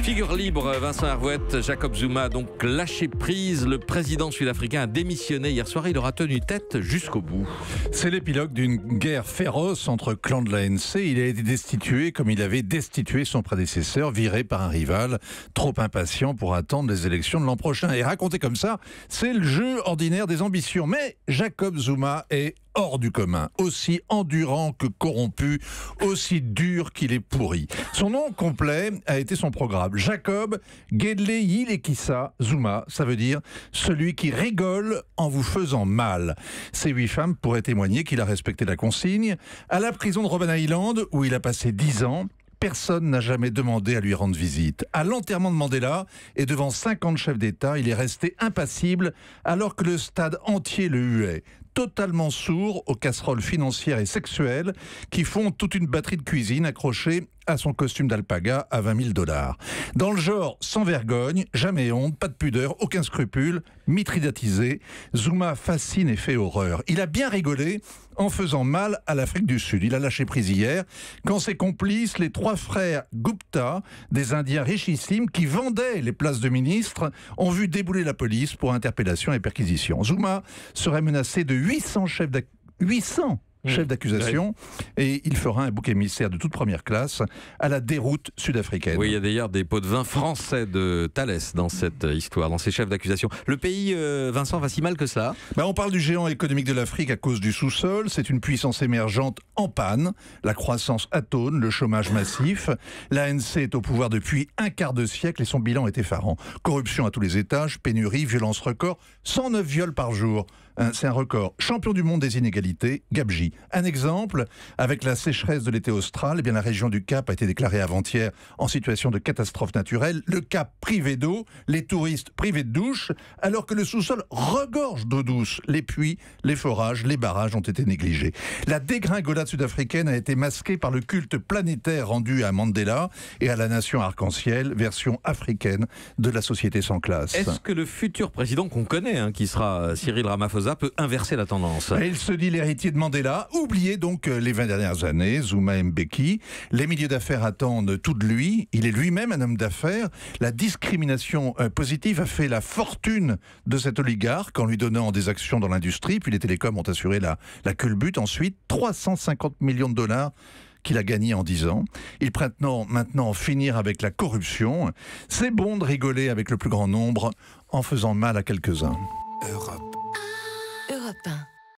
Figure libre, Vincent Hervouette, Jacob Zuma a donc lâché prise. Le président sud-africain a démissionné hier soir. Il aura tenu tête jusqu'au bout. C'est l'épilogue d'une guerre féroce entre clans de l'ANC. Il a été destitué comme il avait destitué son prédécesseur, viré par un rival trop impatient pour attendre les élections de l'an prochain. Et raconté comme ça, c'est le jeu ordinaire des ambitions. Mais Jacob Zuma est hors du commun, aussi endurant que corrompu, aussi dur qu'il est pourri. Son nom complet a été son programme. Jacob Gedle Yilekisa Zuma, ça veut dire celui qui rigole en vous faisant mal. Ces 8 femmes pourraient témoigner qu'il a respecté la consigne. À la prison de Robben Island, où il a passé 10 ans, personne n'a jamais demandé à lui rendre visite. À l'enterrement de Mandela et devant 50 chefs d'État, il est resté impassible alors que le stade entier le huait. Totalement sourd aux casseroles financières et sexuelles qui font toute une batterie de cuisine accrochée à son costume d'alpaga à 20 000 $. Dans le genre sans vergogne, jamais honte, pas de pudeur, aucun scrupule, mitridatisé, Zuma fascine et fait horreur. Il a bien rigolé en faisant mal à l'Afrique du Sud. Il a lâché prise hier quand ses complices, les 3 frères Gupta, des Indiens richissimes qui vendaient les places de ministres, ont vu débouler la police pour interpellation et perquisition. Zuma serait menacé de 800 chefs d'accusation, et il fera un bouc émissaire de toute première classe à la déroute sud-africaine. Oui, il y a d'ailleurs des pots de vin français de Thalès dans cette histoire, dans ces chefs d'accusation. Le pays, Vincent, va si mal que ça? On parle du géant économique de l'Afrique à cause du sous-sol. C'est une puissance émergente en panne. La croissance atone, le chômage massif. L'ANC est au pouvoir depuis un quart de siècle et son bilan est effarant. Corruption à tous les étages, pénurie, violence record, 109 viols par jour. C'est un record. Champion du monde des inégalités, Gabji. Un exemple, avec la sécheresse de l'été austral, la région du Cap a été déclarée avant-hier en situation de catastrophe naturelle. Le Cap privé d'eau, les touristes privés de douche, alors que le sous-sol regorge d'eau douce. Les puits, les forages, les barrages ont été négligés. La dégringolade sud-africaine a été masquée par le culte planétaire rendu à Mandela et à la nation arc-en-ciel, version africaine de la société sans classe. Est-ce que le futur président qu'on connaît, qui sera Cyril Ramaphosa, peut inverser la tendance? Il se dit l'héritier de Mandela. Oubliez donc les 20 dernières années, Zuma Mbeki. Les milieux d'affaires attendent tout de lui. Il est lui-même un homme d'affaires. La discrimination positive a fait la fortune de cet oligarque en lui donnant des actions dans l'industrie. Puis les télécoms ont assuré la culbute. Ensuite, 350 millions de $. Qu'il a gagné en 10 ans. Il prétend maintenant finir avec la corruption. C'est bon de rigoler avec le plus grand nombre en faisant mal à quelques-uns. Europe 1.